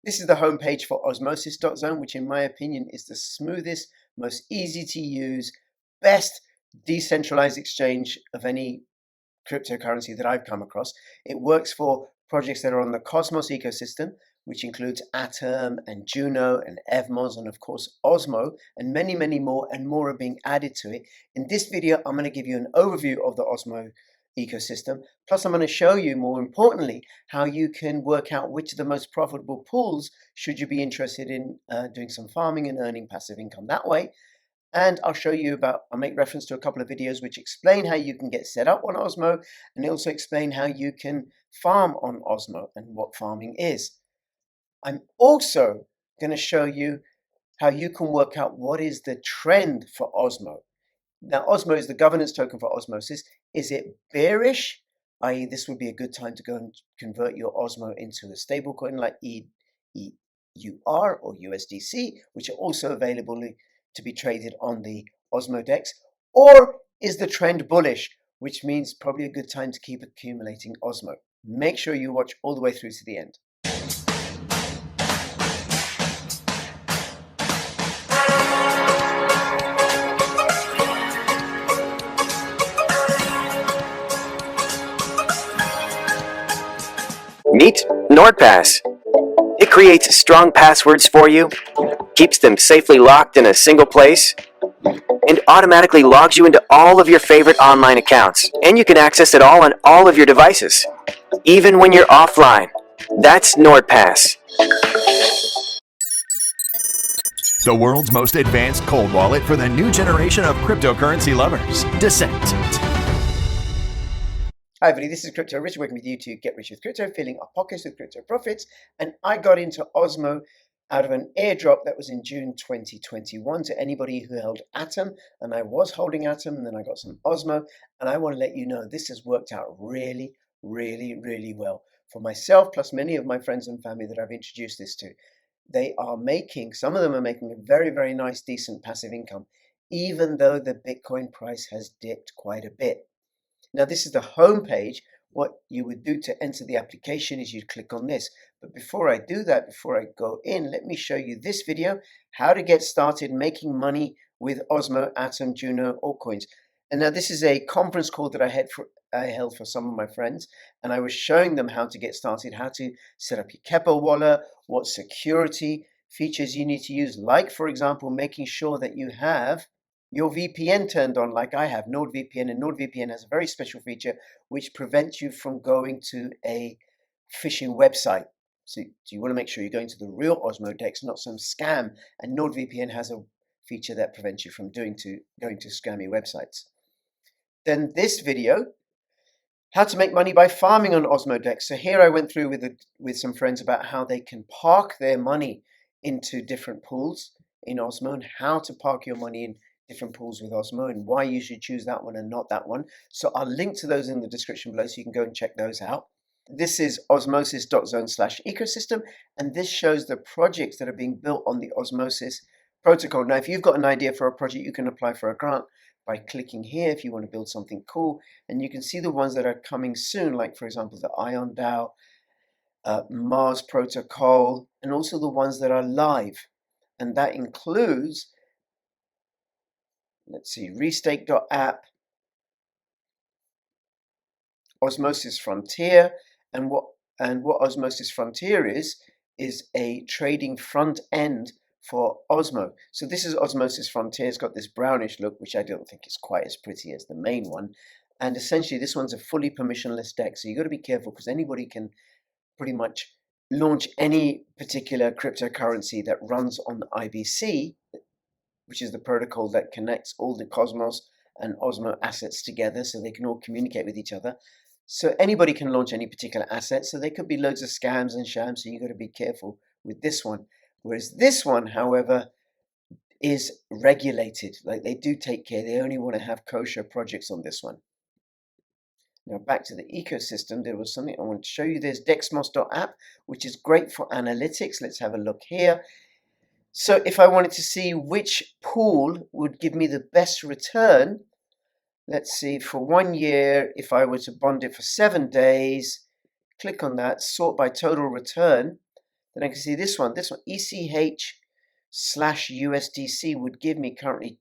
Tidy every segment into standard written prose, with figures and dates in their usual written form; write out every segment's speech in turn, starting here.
This is the homepage for Osmosis.zone, which in my opinion is the smoothest, most easy to use, best decentralized exchange of any cryptocurrency that I've come across. It works for projects that are on the Cosmos ecosystem, which includes Atom and JUNO and Evmos and of course Osmo, and many, many more, and more are being added to it. In this video, I'm going to give you an overview of the Osmo ecosystem. Plus, I'm going to show you, more importantly, how you can work out which are the most profitable pools should you be interested in doing some farming and earning passive income that way. And I'll show you I'll make reference to a couple of videos which explain how you can get set up on Osmo, and also explain how you can farm on Osmo and what farming is. I'm also going to show you how you can work out what is the trend for Osmo. Now, Osmo is the governance token for Osmosis. Is it bearish? I.e., this would be a good time to go and convert your Osmo into a stablecoin like EUR or USDC, which are also available to be traded on the Osmo DEX. Or is the trend bullish, which means probably a good time to keep accumulating Osmo. Make sure you watch all the way through to the end. Meet NordPass. It creates strong passwords for you, keeps them safely locked in a single place, and automatically logs you into all of your favorite online accounts. And you can access it all on all of your devices, even when you're offline. That's NordPass. The world's most advanced cold wallet for the new generation of cryptocurrency lovers, Descent. Hi everybody, this is Crypto Rich, working with you to get rich with crypto, filling our pockets with crypto profits. And I got into Osmo out of an airdrop that was in June 2021 to anybody who held Atom. And I was holding Atom, and then I got some Osmo. And I want to let you know this has worked out really, really, really well for myself, plus many of my friends and family that I've introduced this to. Some of them are making a very, very nice, decent passive income, even though the Bitcoin price has dipped quite a bit. Now, this is the home page. What you would do to enter the application is you'd click on this. But before I do that, before I go in, let me show you this video, how to get started making money with Osmo, Atom, JUNO, ALTCOINS. And now this is a conference call that I held for some of my friends, and I was showing them how to get started, how to set up your Keppel wallet, what security features you need to use, like, for example, making sure that you have your VPN turned on like I have, NordVPN, and NordVPN has a very special feature which prevents you from going to a phishing website. So you want to make sure you're going to the real Osmo DEX, not some scam, and NordVPN has a feature that prevents you from going to scammy websites. Then this video, how to make money by farming on Osmo DEX. So here I went through with some friends about how they can park their money into different pools in Osmo, and how to park your money in different pools with Osmo, and why you should choose that one and not that one. So I'll link to those in the description below so you can go and check those out. This is osmosis.zone/ecosystem, and this shows the projects that are being built on the Osmosis protocol. Now, if you've got an idea for a project, you can apply for a grant by clicking here if you want to build something cool, and you can see the ones that are coming soon, like, for example, the Ion DAO, Mars protocol, and also the ones that are live. And that includes, let's see, Restake.app, Osmosis Frontier, and what Osmosis Frontier is a trading front end for Osmo. So this is Osmosis Frontier. It's got this brownish look, which I don't think is quite as pretty as the main one. And essentially, this one's a fully permissionless DEX. So you've got to be careful, because anybody can pretty much launch any particular cryptocurrency that runs on the IBC, which is the protocol that connects all the Cosmos and Osmo assets together so they can all communicate with each other. So anybody can launch any particular asset. So there could be loads of scams and shams. So you've got to be careful with this one. Whereas this one, however, is regulated. Like, they do take care. They only want to have kosher projects on this one. Now, back to the ecosystem, there was something I want to show you. There's dexmos.app, which is great for analytics. Let's have a look here. So if I wanted to see which pool would give me the best return, let's see, for 1 year, if I were to bond it for 7 days, click on that, sort by total return. then I can see this one, ECH/USDC would give me currently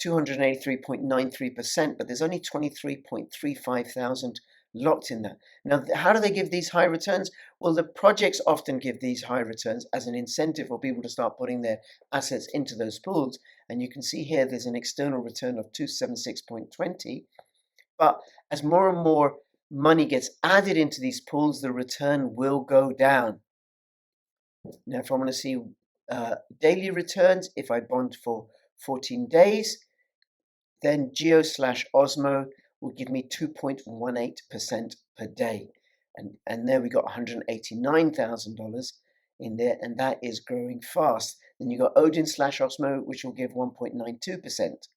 283.93%, but there's only 23.35 thousand locked in that. Now, how do they give these high returns? Well, the projects often give these high returns as an incentive for people to start putting their assets into those pools. And you can see here there's an external return of 276.20. But as more and more money gets added into these pools, the return will go down. Now, if I want to see daily returns, if I bond for 14 days, then Geo/Osmo will give me 2.18% per day. And there we got $189,000 in there, and that is growing fast. Then you got Odin/Osmo, which will give 1.92%.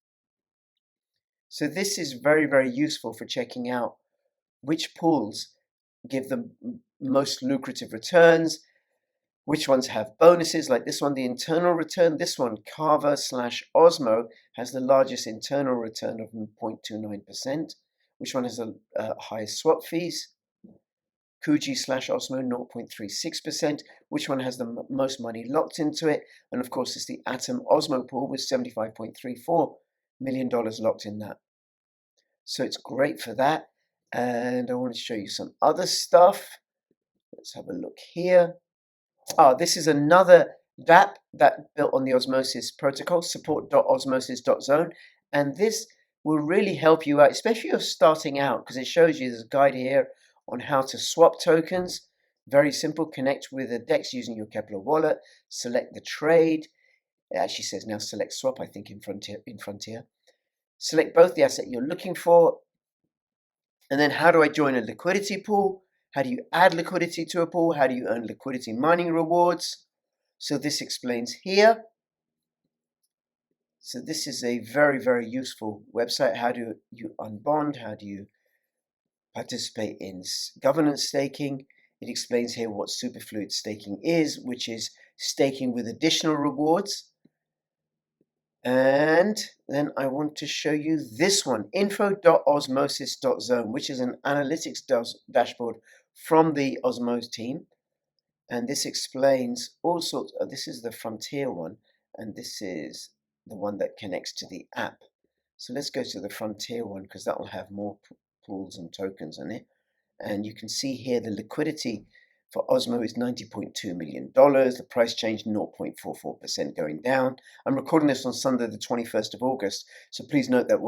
So this is very, very useful for checking out which pools give the most lucrative returns, which ones have bonuses, like this one, the internal return. This one, Carver/Osmo, has the largest internal return of 0.29%. Which one has the highest swap fees? Kuji/Osmo, 0.36%. Which one has the most money locked into it? And of course, it's the Atom Osmo pool with $75.34 million locked in that. So it's great for that. And I want to show you some other stuff. Let's have a look here. This is another dApp that built on the Osmosis protocol, support.osmosis.zone. And this will really help you out, especially if you're starting out, because it shows you, there's a guide here on how to swap tokens. Very simple. Connect with a DEX using your Kepler wallet. Select the trade. It actually says now select swap, I think, in Frontier. Select both the asset you're looking for. And then how do I join a liquidity pool? How do you add liquidity to a pool? How do you earn liquidity mining rewards? So this explains here. So this is a very, very useful website. How do you unbond? How do you participate in governance staking? It explains here what superfluid staking is, which is staking with additional rewards. And then I want to show you this one, info.osmosis.zone, which is an analytics dashboard from the Osmos team. And this explains all sorts of, this is the Frontier one, and this is the one that connects to the app. So let's go to the Frontier one, because that will have more pools and tokens in it. And you can see here the liquidity for Osmo is $90.2 million. The price change 0.44% going down. I'm recording this on Sunday, the 21st of August. So please note that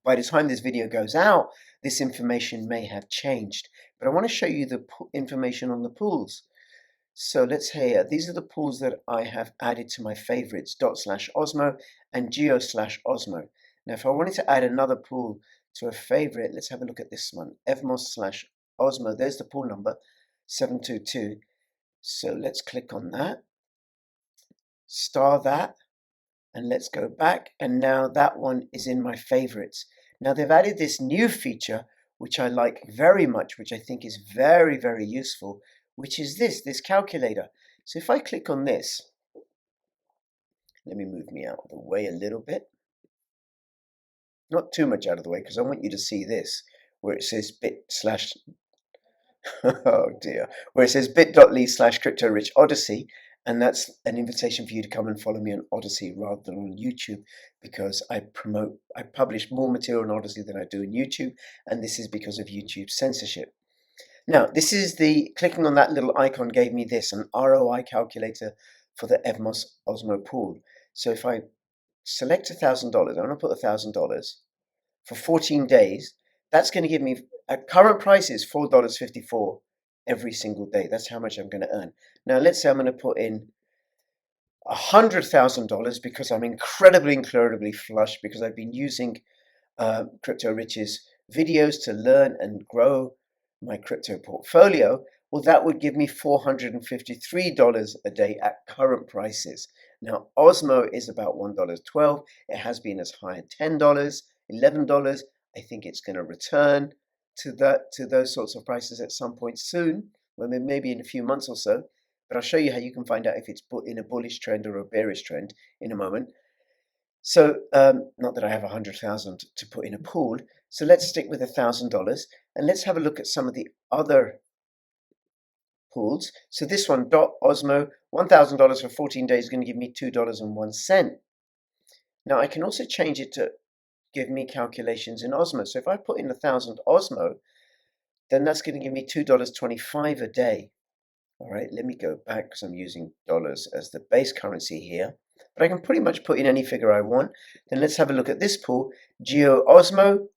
by the time this video goes out, this information may have changed. But I want to show you the information on the pools. So let's hear, these are the pools that I have added to my favorites, dot/Osmo and Geo/Osmo. Now, if I wanted to add another pool to a favorite, let's have a look at this one, Evmos/Osmo. There's the pool number, 722. So let's click on that, star that, and let's go back. And now that one is in my favorites. Now they've added this new feature, which I like very much, which I think is very, very useful, which is this calculator. So if I click on this, let me move me out of the way a little bit. Not too much out of the way, because I want you to see this, where it says oh dear, where it says bit.ly/CryptoRichOdyssey, and that's an invitation for you to come and follow me on Odyssey rather than on YouTube, because I publish more material on Odyssey than I do on YouTube, and this is because of YouTube censorship. Now, this is clicking on that little icon gave me this, an ROI calculator for the Evmos Osmo pool. So if I select $1,000, I'm going to put $1,000 for 14 days, that's going to give me, at current prices, $4.54 every single day. That's how much I'm going to earn. Now, let's say I'm going to put in $100,000 because I'm incredibly flush, because I've been using Crypto Rich's videos to learn and grow my crypto portfolio. Well, that would give me $453 a day at current prices. Now, Osmo is about $1.12. It has been as high as $10, $11. I think it's going to return to those sorts of prices at some point soon, well, maybe in a few months or so. But I'll show you how you can find out if it's in a bullish trend or a bearish trend in a moment. So, not that I have 100,000 to put in a pool. So let's stick with $1,000, and let's have a look at some of the other pools. So this one, .osmo, $1,000 for 14 days is going to give me $2.01. Now I can also change it to give me calculations in Osmo. So if I put in 1,000 Osmo, then that's going to give me $2.25 a day. All right, let me go back because I'm using dollars as the base currency here. But I can pretty much put in any figure I want. Then let's have a look at this pool. Geo Osmo,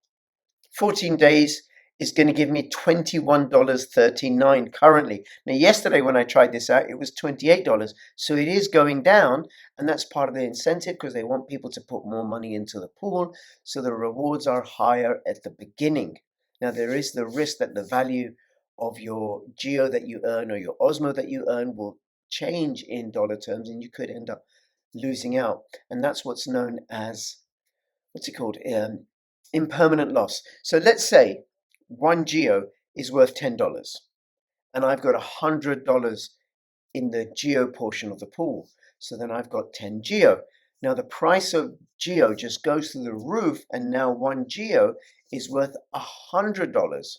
14 days is going to give me $21.39 currently. Now, yesterday when I tried this out, it was $28. So it is going down, and that's part of the incentive because they want people to put more money into the pool. So the rewards are higher at the beginning. Now, there is the risk that the value of your Geo that you earn or your Osmo that you earn will change in dollar terms, and you could end up losing out. And that's what's known as, what's it called? Impermanent loss. So let's say one Geo is worth $10 and I've got $100 in the Geo portion of the pool. So then I've got 10 Geo. Now the price of Geo just goes through the roof, and now one Geo is worth $100.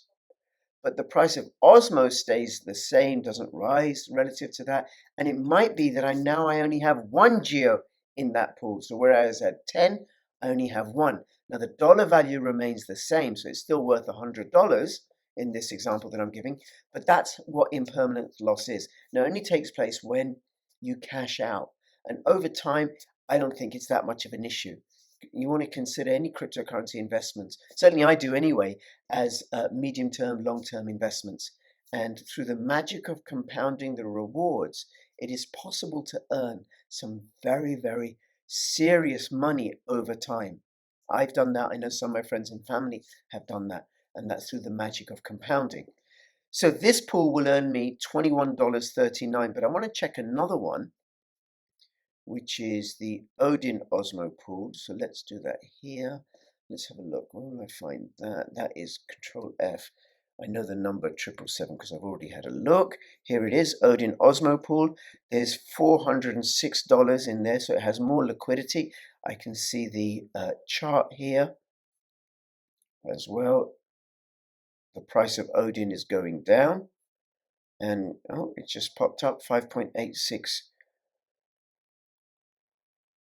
But the price of Osmo stays the same, doesn't rise relative to that. And it might be that I only have one Geo in that pool. So whereas at 10, I only have one. Now the dollar value remains the same, so it's still worth $100 in this example that I'm giving, but that's what impermanent loss is. Now it only takes place when you cash out, and over time, I don't think it's that much of an issue. You want to consider any cryptocurrency investments, certainly I do anyway, as medium-term, long-term investments. And through the magic of compounding the rewards, it is possible to earn some very, very serious money over time. I've done that. I know some of my friends and family have done that, and that's through the magic of compounding. So this pool will earn me $21.39, but I want to check another one, which is the Odin Osmo pool. So let's do that here. Let's have a look. Where will I find that? That is Control F. I know the number 777 because I've already had a look. Here it is, Odin Osmo pool. There's $406 in there, so it has more liquidity. I can see the chart here as well. The price of Odin is going down, and oh, it just popped up 5.86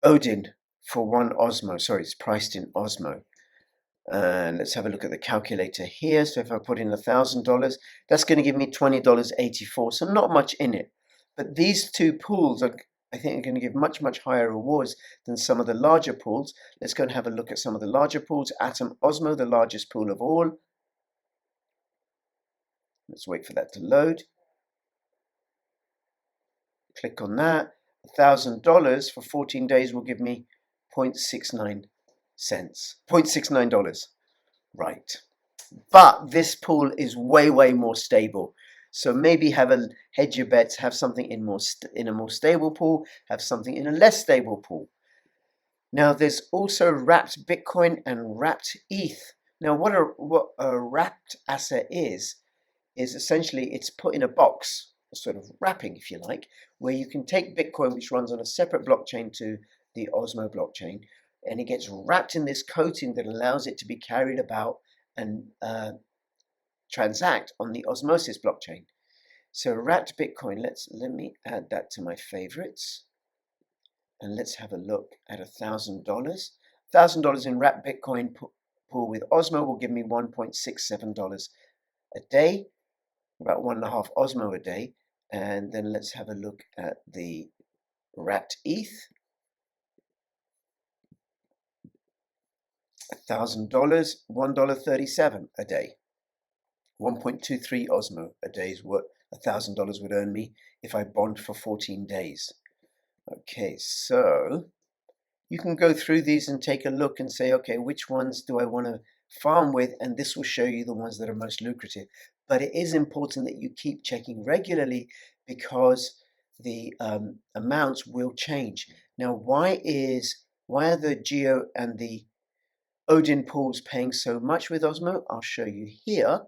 Odin for one Osmo. Sorry, it's priced in Osmo. And let's have a look at the calculator here. So if I put in $1,000, that's going to give me $20.84. So not much in it. But these two pools are, I think, are going to give much, much higher rewards than some of the larger pools. Let's go and have a look at some of the larger pools. Atom Osmo, the largest pool of all. Let's wait for that to load. Click on that. $1,000 for 14 days will give me 0.69 cents. $0.69. Right. But this pool is way, way more stable. So maybe hedge your bets, have something in a more stable pool, have something in a less stable pool. Now there's also wrapped Bitcoin and wrapped ETH. Now what a wrapped asset is essentially it's put in a box, a sort of wrapping if you like, where you can take Bitcoin, which runs on a separate blockchain to the Osmo blockchain, and it gets wrapped in this coating that allows it to be carried about and transact on the Osmosis blockchain. So wrapped Bitcoin, let me add that to my favorites, and let's have a look at $1,000. $1,000 in wrapped Bitcoin pool with Osmo will give me $1.67 a day, about 1.5 Osmo a day. And then let's have a look at the wrapped ETH. $1,000, $1.37 a day. 1.23 Osmo a day is what $1,000 would earn me if I bond for 14 days. Okay, so you can go through these and take a look and say, okay, which ones do I want to farm with? And this will show you the ones that are most lucrative. But it is important that you keep checking regularly because the amounts will change. Now, why are the Geo and the Odin pools paying so much with Osmo? I'll show you here.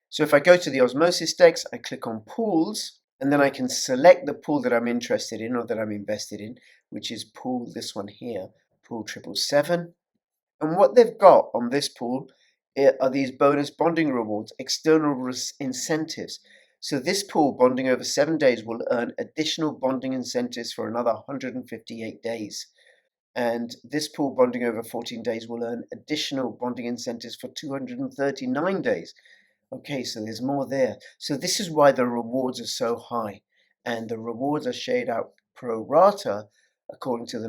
So if I go to the Osmosis DEX, I click on pools, and then I can select the pool that I'm interested in or that I'm invested in, which is pool, this one here, pool 777. And what they've got on this pool are these bonus bonding rewards, external incentives. So this pool bonding over 7 days will earn additional bonding incentives for another 158 days. And this pool bonding over 14 days will earn additional bonding incentives for 239 days. Okay, so there's more there. So this is why the rewards are so high. And the rewards are shared out pro rata according to the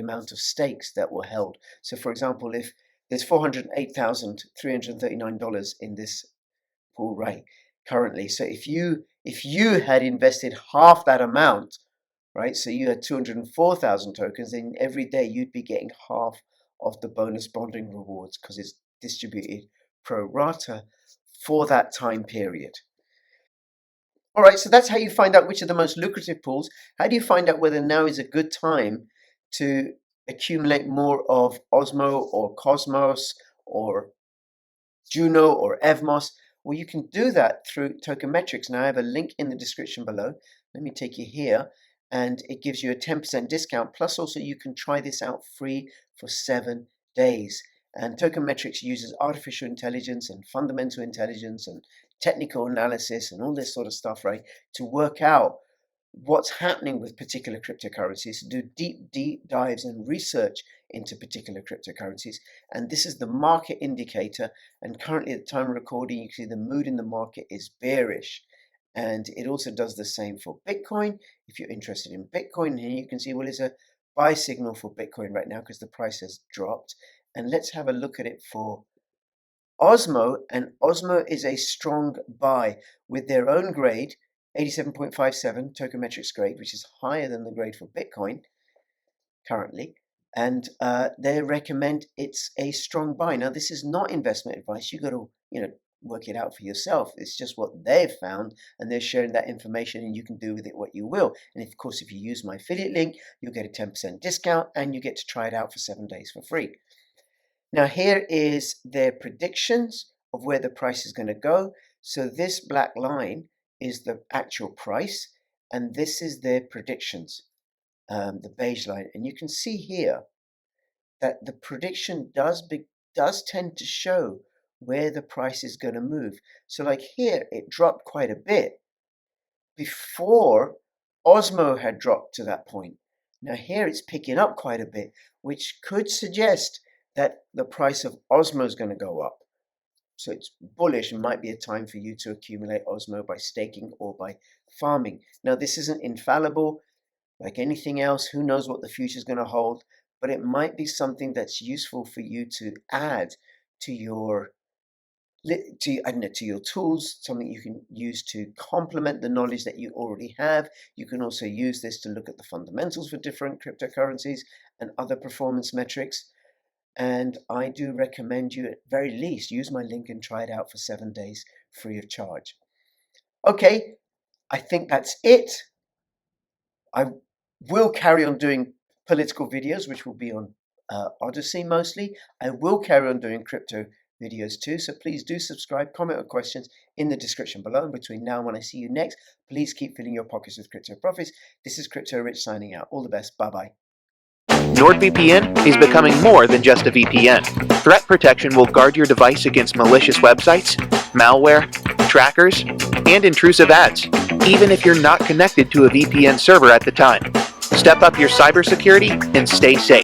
amount of stakes that were held. So for example, if there's $408,339 in this pool right currently. So if you had invested half that amount, right? So you had 204,000 tokens, then every day you'd be getting half of the bonus bonding rewards because it's distributed pro rata for that time period. All right, so that's how you find out which are the most lucrative pools. How do you find out whether now is a good time to accumulate more of Osmo or Cosmos or JUNO or Evmos? Well, you can do that through Tokenmetrics. Now I have a link in the description below. Let me take you here, and it gives you a 10% discount. Plus also you can try this out free for 7 days. And Tokenmetrics uses artificial intelligence and fundamental intelligence and technical analysis and all this sort of stuff, right, to work out what's happening with particular cryptocurrencies, do deep dives and research into particular cryptocurrencies. And this is the market indicator. And currently at the time of recording, you can see the mood in the market is bearish. And it also does the same for Bitcoin. If you're interested in Bitcoin, here you can see, well, it's a buy signal for Bitcoin right now because the price has dropped. And let's have a look at it for Osmo. And Osmo is a strong buy with their own grade, 87.57 Tokenmetrics grade, which is higher than the grade for Bitcoin currently. And they recommend it's a strong buy. Now, this is not investment advice. You've got to, work it out for yourself. It's just what they've found, and they're sharing that information, and you can do with it what you will. And of course, if you use my affiliate link, you'll get a 10% discount, and you get to try it out for 7 days for free. Now, here is their predictions of where the price is going to go. So this black line is the actual price, and this is their predictions, the beige line. And you can see here that the prediction does tend to show where the price is going to move. So like here, it dropped quite a bit before Osmo had dropped to that point. Now here it's picking up quite a bit, which could suggest that the price of Osmo is going to go up. So it's bullish and might be a time for you to accumulate Osmo by staking or by farming. Now this isn't infallible. Like anything else, who knows what the future is going to hold, but it might be something that's useful for you to add to your tools, something you can use to complement the knowledge that you already have. You can also use this to look at the fundamentals for different cryptocurrencies and other performance metrics. And I do recommend you, at very least, use my link and try it out for 7 days free of charge. Okay, I think that's it. I will carry on doing political videos, which will be on Odyssey mostly. I will carry on doing crypto videos too, so please do subscribe, comment or questions in the description below. And between now and when I see you next, please keep filling your pockets with crypto profits. This is Crypto Rich signing out. All the best. Bye-bye. NordVPN is becoming more than just a VPN. Threat protection will guard your device against malicious websites, malware, trackers, and intrusive ads, even if you're not connected to a VPN server at the time. Step up your cybersecurity and stay safe.